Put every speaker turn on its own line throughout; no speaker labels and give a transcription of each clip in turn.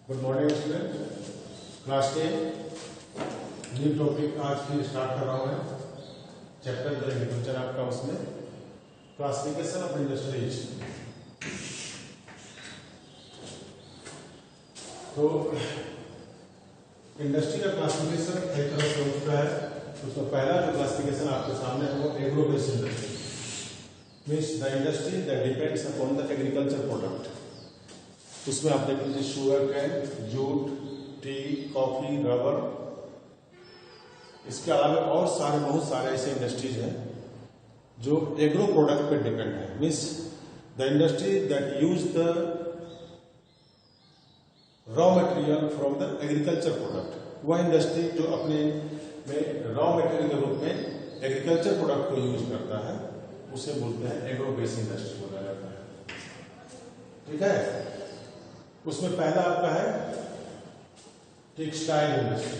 Good morning student. Class 10 new topic आज फिर start कर रहा हूँ मैं। चैप्टर जो एग्रीकल्चर आपका, उसमें क्लासिफिकेशन ऑफ इंडस्ट्रीज। तो इंडस्ट्री का क्लासिफिकेशन एक तरह से हो चुका है। उसमें पहला जो क्लासिफिकेशन आपके सामने है वो agro based industry, means the industry that depends upon the agriculture product. उसमें आप देख लीजिए sugar cane, jute, T, coffee, rubber, इसके अलावा और बहुत सारे ऐसे इंडस्ट्रीज हैं जो एग्रो प्रोडक्ट पे डिपेंड है। Means the industry that use the raw material from the agriculture product. वह इंडस्ट्री जो अपने में रॉ मटेरियल के रूप में एग्रीकल्चर प्रोडक्ट को यूज करता है, उसे बोलते हैं एग्रो बेस्ड इंडस्ट्री बोला जाता है। ठीक है। उसमें पहला आपका है टेक्सटाइल इंडस्ट्री,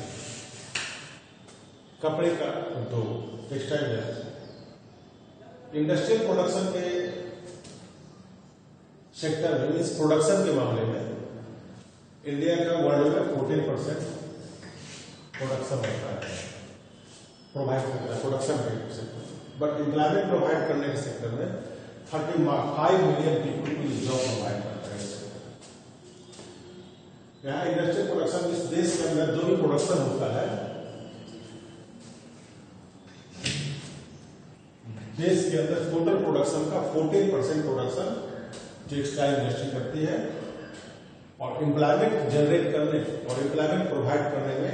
कपड़े का उद्योग, टेक्सटाइल इंडस्ट्री। इंडस्ट्रियल प्रोडक्शन के सेक्टर में, मीन्स प्रोडक्शन के मामले में इंडिया का वर्ल्ड में 14% प्रोडक्शन होता है, प्रोवाइड करता है प्रोडक्शन के सेक्टर। बट एम्प्लॉयमेंट प्रोवाइड करने के सेक्टर में 35 मिलियन पीपल को जॉब प्रोवाइड करता है। यहाँ इंडस्ट्रियल प्रोडक्शन, इस देश के अंदर जो भी प्रोडक्शन होता है, देश के अंदर टोटल प्रोडक्शन का 14% प्रोडक्शन टेक्सटाइल इंडस्ट्री करती है। और एम्प्लॉयमेंट जनरेट करने और एम्प्लॉयमेंट प्रोवाइड करने में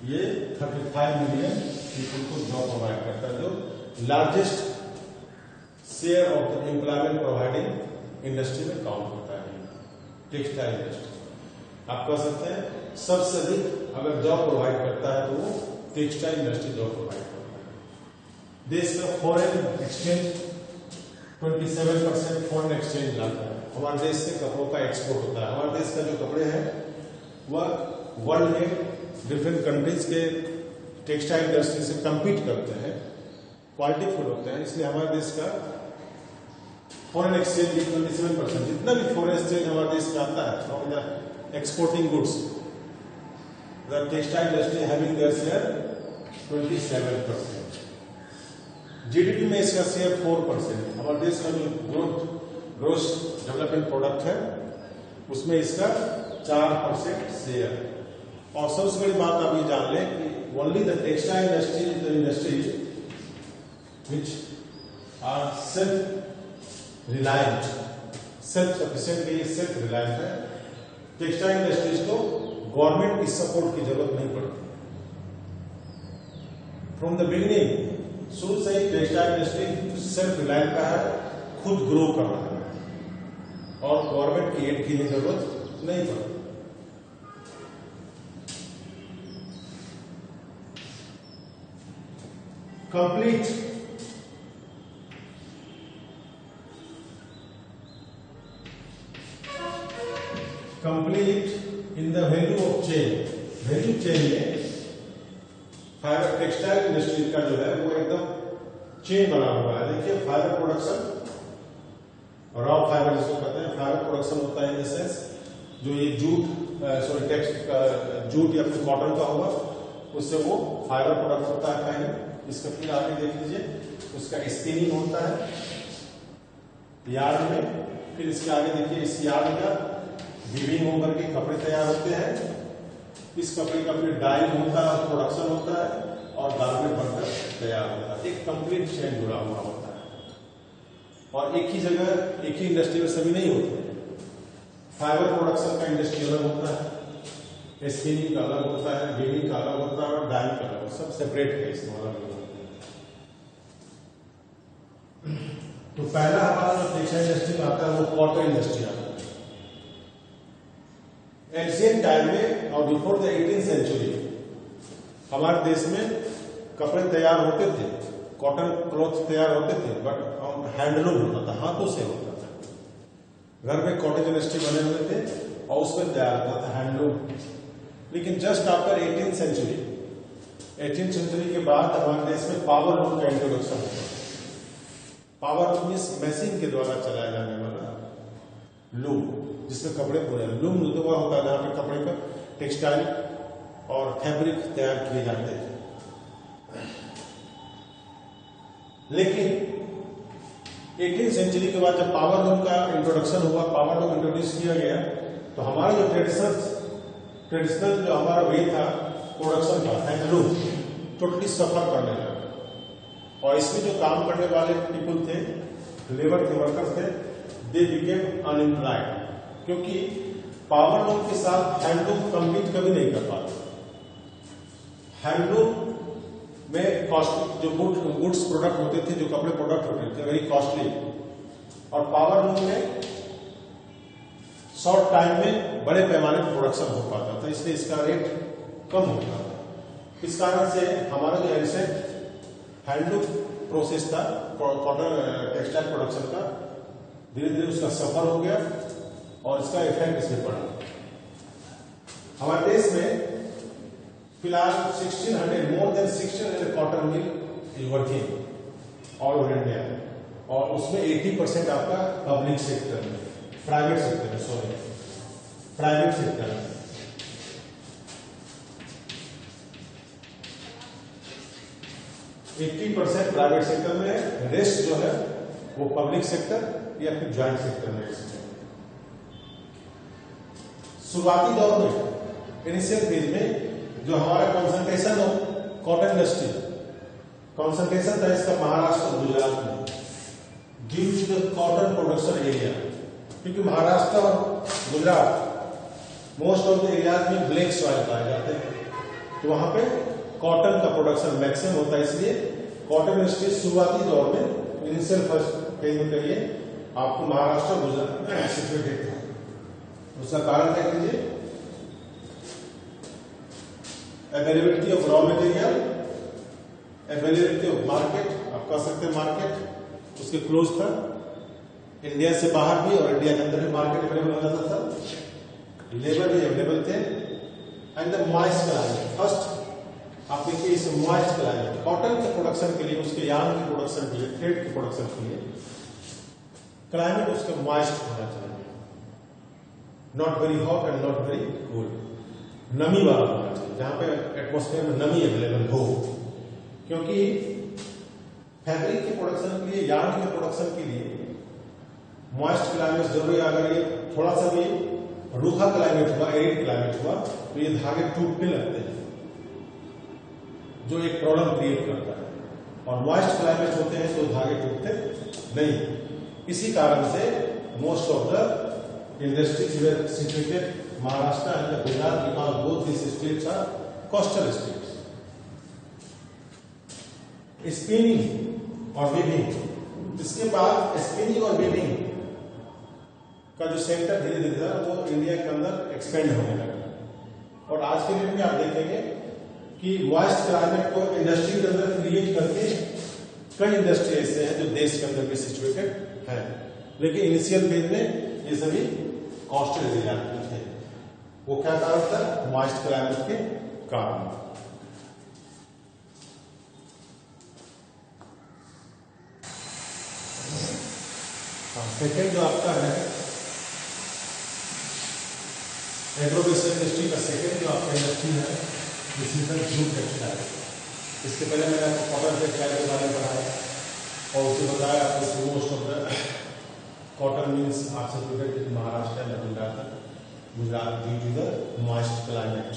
ये 35 मिलियन पीपल को जॉब प्रोवाइड करता है, जो largest share of the employment providing industry में काउंट होता है टेक्सटाइल इंडस्ट्री। आप कह सकते हैं सबसे अधिक अगर जॉब प्रोवाइड करता है तो वो टेक्सटाइल इंडस्ट्री जॉब प्रोवाइड करता है। देश का फॉरेन एक्सचेंज 27% फॉरेन एक्सचेंज लाता है। हमारे देश से कपड़ों का एक्सपोर्ट होता है। हमारे देश का जो कपड़े हैं वह वर्ल्ड में डिफरेंट कंट्रीज के टेक्सटाइल इंडस्ट्री से कंपीट करते हैं, क्वालिटीफुल होते हैं। इसलिए हमारे देश का फॉरेन एक्सचेंज 27%, जितना भी फॉरेन एक्सचेंज हमारे देश में आता है from the exporting goods, the textile industry having their share 27%. GDP में इसका शेयर 4%। हमारे देश का जो ग्रोस डेवलपमेंट प्रोडक्ट है उसमें इसका 4% शेयर। और सबसे बड़ी बात आप ये जान लें कि only the textile industry is the industry which are self reliant, self sufficient, self reliant है। टेक्सटाइल इंडस्ट्रीज को गवर्नमेंट की सपोर्ट की जरूरत नहीं पड़ती। फ्रॉम द बिगिनिंग, शुरू से ही टेक्सटाइल इंडस्ट्री सेल्फ रिलायंट का है, खुद ग्रो कर रहा है और गवर्नमेंट की एड की जरूरत नहीं पड़ती। Complete in the value of chain, value chain में फाइबर टेक्सटाइल इंडस्ट्री का जो है वो एकदम चेन बना हुआ है। देखिए फाइबर प्रोडक्शन, रॉ फाइबर जिसको कहते हैं, फाइबर प्रोडक्शन होता है इन द सेंस जो ये जूट या फिर कॉटन का होगा, उससे वो फाइबर प्रोडक्ट होता है कहीं। इसका फिर आगे देख लीजिए, उसका स्पिनिंग होता है यार्ड में। फिर इसके आगे देखिए इस यार्ड का वीविंग होकर के कपड़े तैयार होते हैं। इस कपड़े का फिर डाइंग होता है, प्रोडक्शन होता है और गारमेंट बनकर तैयार होता है। एक कंप्लीट चेन जुड़ा हुआ होता है और एक ही जगह, एक ही इंडस्ट्री में सभी नहीं होते। फाइबर प्रोडक्शन का इंडस्ट्री अलग होता है, स्पिनिंग का अलग होता है, वीविंग का अलग होता है और डाइंग का अलग, सब सेपरेट है, इसमें अलग होता है। तो पहला हमारा जो टेक्सटाइल इंडस्ट्री में आता है वो कॉटन इंडस्ट्री आता है। एंशिएंट टाइम में और बिफोर द 18th सेंचुरी हमारे देश में कपड़े तैयार होते थे, कॉटन क्लॉथ तैयार होते थे, बट हैंडलूम होता था, हाथों से होता था। घर में कॉटेज इंडस्ट्री बने हुए थे और उसमें तैयार होता था हैंडलूम। लेकिन जस्ट आफ्टर 18th सेंचुरी के बाद हमारे देश में पावर लूम का इंट्रोडक्शन हुआ। पावर लूम इस मशीन के द्वारा चलाया जाने वाला लूम। जिसमें कपड़े पूरे लूम रुतबा होता है, जहाँ पे कपड़े का टेक्सटाइल और फैब्रिक तैयार किए जाते हैं। लेकिन 18वीं सेंचुरी के बाद जब पावर लूम का इंट्रोडक्शन हुआ, पावर लूम इंट्रोड्यूस किया गया, तो हमारा जो ट्रेडिशनल जो हमारा वे था प्रोडक्शन का, हैंडलूम, टोटली सफर करने लगा। और इसमें जो काम करने वाले पीपल थे, लेबर के वर्कर थे, दे बिकेम अनएम्प्लॉयड, क्योंकि पावर लूम के साथ हैंडलूम कम्पीट कभी नहीं कर पाते। हैंडलूम में कॉस्ट जो गुड्स प्रोडक्ट होते थे, जो कपड़े प्रोडक्ट होते थे, वेरी कॉस्टली, और पावर लूम में शॉर्ट टाइम में बड़े पैमाने पर प्रोडक्शन हो पाता था, इसलिए इसका रेट कम होता था। इस कारण से हमारा जो एंशिएंट हैंडलूम प्रोसेस था कॉटन टेक्सटाइल प्रोडक्शन का, धीरे धीरे उसका सफर हो गया और इसका इफेक्ट इसमें पड़ा। हमारे देश में फिलहाल 1600 more than 1600 cotton mill is working all over India, और उसमें 80% आपका पब्लिक सेक्टर में, प्राइवेट सेक्टर में, सॉरी प्राइवेट सेक्टर में। %80 प्राइवेट सेक्टर में है, रेस्ट जो है वो पब्लिक सेक्टर या फिर ज्वाइंट सेक्टर में। शुरुआती दौर में, इनिशियल फेज में, जो हमारा concentration of cotton industry, concentration था इसका महाराष्ट्र और गुजरात में, due to the cotton production area, क्योंकि महाराष्ट्र और Gujarat most of the areas में ब्लैक सॉइल पाए जाते हैं, तो वहां पे कॉटन का प्रोडक्शन मैक्सिमम होता है। इसलिए कॉटन इंडस्ट्री शुरुआती दौर में, इनिशियल फर्स्ट फेज में कहिए, आपको महाराष्ट्र और गुजरात में सिचुएटेड था। उसका कारण देख लीजिए, availability of raw material, availability of market, आप कह सकते हैं मार्केट उसके क्लोज था, इंडिया से बाहर भी और इंडिया के अंदर भी मार्केट अवेलेबल हो जाता था, लेबर भी अवेलेबल थे, and the moist climate. First आप देखिए, इस मॉइस्ट क्लाइमेट कॉटन के प्रोडक्शन के लिए, उसके यार्न के प्रोडक्शन के लिए, थ्रेड के प्रोडक्शन के लिए क्लाइमेट उसका मॉइस्ट होना चाहिए, not very hot and not very cold, नमी वाला होना चाहिए, जहां पे एटमॉस्फेयर में नमी अवेलेबल हो, क्योंकि फैब्रिक के प्रोडक्शन के लिए, यार्न के प्रोडक्शन के लिए मॉइस्ट क्लाइमेट जरूरी। अगर ये थोड़ा सा भी रूखा क्लाइमेट हुआ, एरिड क्लाइमेट हुआ, तो ये धागे टूटने लगते हैं, जो एक प्रॉब्लम क्रिएट करता है, और मॉइस्ट क्लाइमेट होते हैं तो धागे टूटते नहीं। इसी कारण से most of the industries were situated Maharashtra and Gujarat, because both this states are coastal states. Spinning और वीविंग, इसके बाद स्पिनिंग और वीविंग का जो सेक्टर धीरे धीरे था वो इंडिया के अंदर एक्सपेंड होने लगा, और आज के डेट में आप देखेंगे कि मॉइस्ट क्लाइमेट को इंडस्ट्री के अंदर क्रिएट करके कई इंडस्ट्री ऐसे हैं जो देश के अंदर भी सिचुएटेड है, लेकिन इनिशियल फेज में ये सभी कोस्टल एरिया थे। वो क्या कारण था? मॉइस्ट क्लाइमेट के कारण। सेकेंड जो आपका है एग्रोबेस्ड इंडस्ट्री का, सेकेंड जो आपका इंडस्ट्री है जूट टेक्सटाइल। इसके पहले मैंने आपको कॉटन टेक्सटाइल के बारे में पढ़ाया और उसे बताया आपको most of the cotton means आप सब Maharashtra and Gujarat due to the moist climate.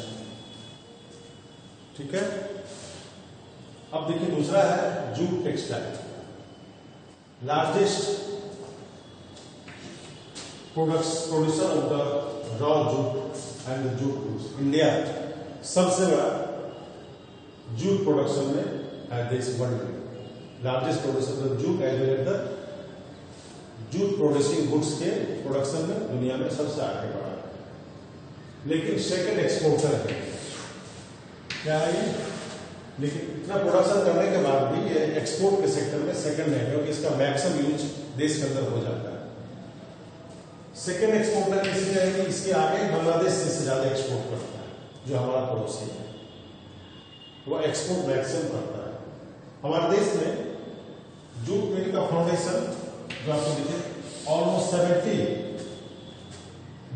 ठीक है, अब देखिए दूसरा है jute textile. Largest producer of the raw jute and jute goods, India सबसे बड़ा जूट प्रोडक्शन में है देश वर्ल्ड में। Largest producer of jute as well as the jute producing goods के प्रोडक्शन में दुनिया में सबसे आगे बढ़ा है, लेकिन सेकंड एक्सपोर्टर है। क्या है ये? लेकिन इतना प्रोडक्शन करने के बाद भी ये एक्सपोर्ट के सेक्टर में सेकंड है, क्योंकि इसका मैक्सिमम यूज देश के अंदर हो जाता है। सेकंड एक्सपोर्टर इसलिए है कि इसके आगे बांग्लादेश से ज्यादा एक्सपोर्ट करता है, जो हमारा पड़ोसी है, वो एक्सपोर्ट मैक्सिमम करता है। हमारे देश में जूट मिल का फाउंडेशन जो आपको दिखे almost 70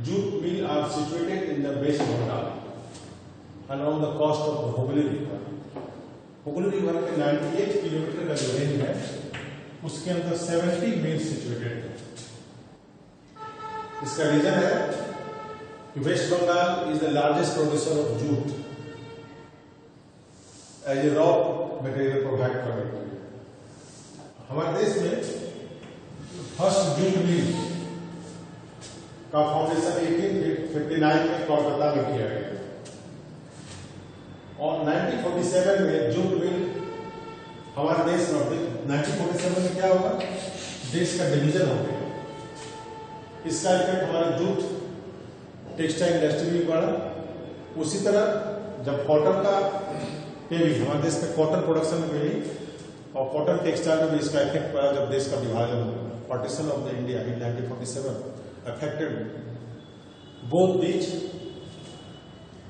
jute mill are situated in the West Bengal along the coast of the Hooghly River. Hooghly River के 98 किलोमीटर का जो रेंज है उसके अंदर 70 मिल सिचुएटेड है। इसका रीजन है कि West Bengal is the largest producer of jute as a raw material provide करने के लिए। हमारे देश में फर्स्ट जूट मिल का फाउंडेशन 1859 में कोलकाता में किया गया और 1947 में जूट मिल हमारे देश में 1947 में क्या होगा, देश का डिवीजन हो गया। इसका इफेक्ट हमारे जूट टेक्सटाइल इंडस्ट्री में बढ़ा। उसी तरह जब कॉटन का पे भी हमारे देश में कॉटन प्रोडक्शन में भी और कॉटन टेक्सटाइल में भी इसका इफेक्ट पड़ा जब देश का विभाजन हुआ। Partition of the India in 1947 affected both beach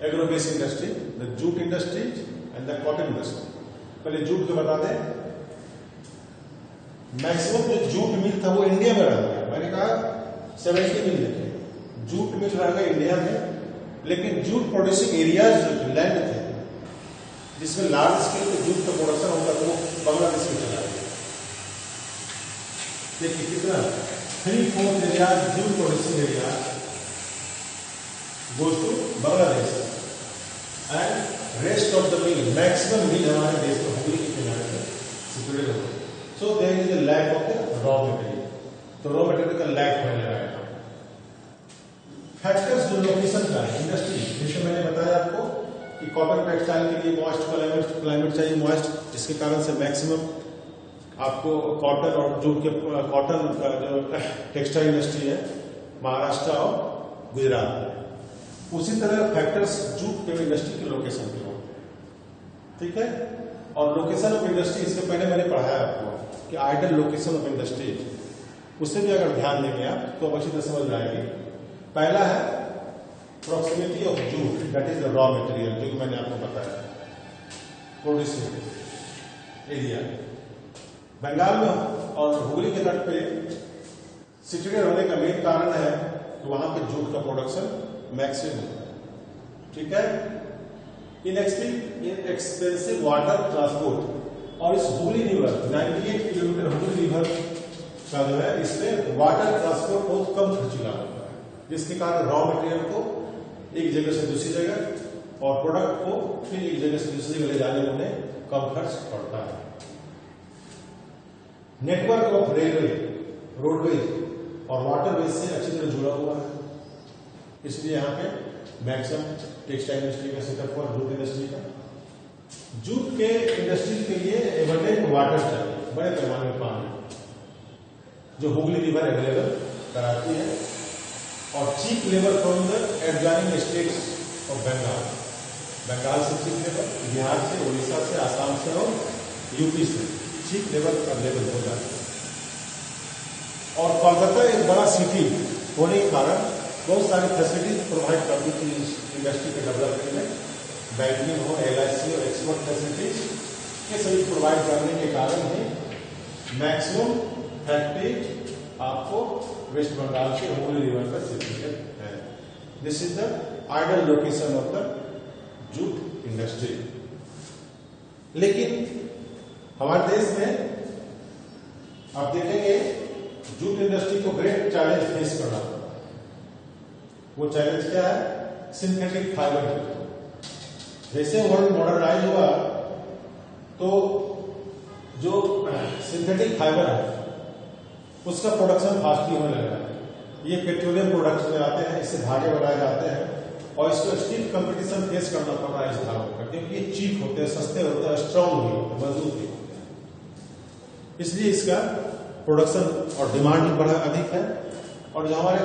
agro based industry, the jute industry and the cotton industry. पहले जूट के बता दें, मैक्सिमम जो जूट मिल था वो इंडिया में रह गया। मैंने कहा 70 मिल देखे जूट मिल रह गए इंडिया में, लेकिन जूट प्रोड्यूसिंग एरियाज जो लैंड थे जिसमें लार्ज स्केल पे जूट का प्रोडक्शन होता था वो बांग्लादेश में चला गया। देखिए कितना 3/4 area jute producing area goes to Bangladesh and rest of the mill maximum mill हमारे देश में हुगली के किनारे पर सिचुएटेड हो। So there is a lack of the raw material, तो रॉ मटेरियल का लैक होने लगा है। फैक्टर्स जो लोकेशन का है इंडस्ट्री, जैसे मैंने बताया आपको कि कॉटन टेक्सटाइल के लिए मॉइस्ट क्लाइमेट चाहिए, मॉइस्ट, जिसके कारण से मैक्सिमम आपको कॉटन और जूट के कॉटन का जो टेक्सटाइल इंडस्ट्री है महाराष्ट्र और गुजरात। उसी तरह फैक्टर्स जूट के इंडस्ट्री के लोकेशन के होते हैं, ठीक है। और लोकेशन ऑफ इंडस्ट्री, इससे पहले मैंने पढ़ाया आपको कि आइडल लोकेशन ऑफ इंडस्ट्री, उससे भी अगर ध्यान देंगे आप तो अच्छी तरह समझ जाएंगे। पहला है proximity of jute, that is the raw material, जो कि मैंने आपको बताया प्रोड्यूसिंग एरिया। बंगाल में और हुगली के तट पे सिचुएटेड होने का मेन कारण है कि वहां पे जूट का प्रोडक्शन मैक्सिमम होता है, ठीक है। इनएक्सपेंसिव वाटर ट्रांसपोर्ट, और इस Hooghly river 98 kilometre Hooghly river का जो है इसमें वाटर ट्रांसपोर्ट बहुत कम खर्चीला होता है, जिसके कारण रॉ मटेरियल को एक जगह से दूसरी जगह और प्रोडक्ट को फिर एक जगह से दूसरी जगह ले जाने में उन्हें कम खर्च पड़ता है। नेटवर्क ऑफ रेलवे, रोडवेज और वाटरवेज से अच्छी तरह जुड़ा हुआ है, इसलिए यहाँ पे मैक्सिमम टेक्सटाइल इंडस्ट्री का सेटअप हुआ, जूट इंडस्ट्री का। जूट के इंडस्ट्री के लिए एबंडेंट वाटर चाहिए, बड़े पैमाने में पानी, जो हुगली रिवर अवेलेबल कराती है, और cheap labour from the adjoining states of Bengal, Bengal से चीप लेबर, बिहार से, उड़ीसा से, आसाम से और यूपी से चीप लेबर अवेलेबल हो जाती है। और कोलकाता एक बड़ा सिटी होने के कारण बहुत सारी फैसिलिटीज प्रोवाइड करती थी इस इंडस्ट्री के डेवलपमेंट में, बैंकिंग हो, LIC और एक्सपोर्ट फैसिलिटीज, ये सभी प्रोवाइड करने के कारण ही मैक्सिमम फैक्ट्रीज आपको वेस्ट बंगाल के हुगली रिवर पर सिचुएटेड है। This is the ideal location of the jute industry. लेकिन हमारे देश में आप देखेंगे जूट इंडस्ट्री को ग्रेट चैलेंज फेस करना पड़ा। वो चैलेंज क्या है? Synthetic fibre. जैसे वर्ल्ड मॉडर्नाइज हुआ तो जो सिंथेटिक फाइबर है उसका प्रोडक्शन फास्टली होने लगा। ये पेट्रोलियम प्रोडक्ट्स में आते हैं, इससे धागे बनाए जाते हैं और इसको स्टीफ कंपटीशन फेस करना पड़ रहा है इस धागों का, क्योंकि ये चीप होते हैं, सस्ते होते हैं, स्ट्रांग भी होते हैं, मजबूत भी होते हैं। इसलिए इसका प्रोडक्शन और डिमांड भी बड़ा अधिक है। और जो हमारे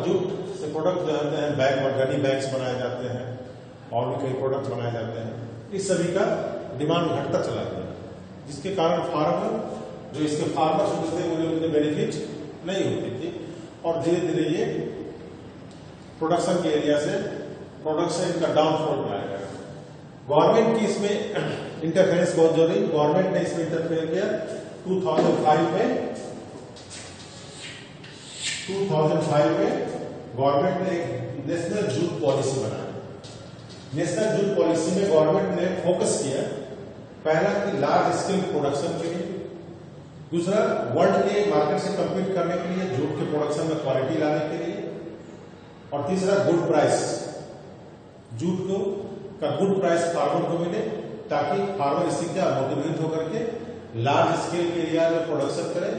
जूट से प्रोडक्ट जो होते हैं, बैग, गनी बैग्स बनाए जाते हैं और भी कई प्रोडक्ट बनाए जाते हैं, इस सभी का डिमांड घटता चला गया, जिसके कारण फार्मर जो इसके फार्मर्स होते थे उन्हें उतने बेनिफिट नहीं होती थी और धीरे धीरे ये प्रोडक्शन के एरिया से प्रोडक्शन का डाउनफॉल में आएगा। गवर्नमेंट की इसमें इंटरफेरेंस बहुत जरूरी। गवर्नमेंट ने इसमें इंटरफेयर किया 2005 में गवर्नमेंट ने एक नेशनल जूट पॉलिसी बनाई। नेशनल जूट पॉलिसी में गवर्नमेंट ने फोकस किया, पहला कि लार्ज स्केल प्रोडक्शन के लिए, दूसरा वर्ल्ड के मार्केट से कम्पीट करने के लिए जूट के प्रोडक्शन में क्वालिटी लाने के लिए, और तीसरा गुड प्राइस, जूट को का गुड प्राइस फार्मर को मिले ताकि फार्मर इसी क्या मोटिवेट होकर के लार्ज स्केल के एरिया में प्रोडक्शन करे,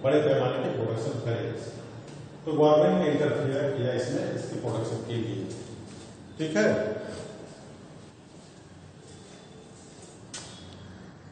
बड़े पैमाने के प्रोडक्शन करे। तो गवर्नमेंट ने इंटरफियर किया इसमें, इसके प्रोडक्शन के लिए। ठीक है।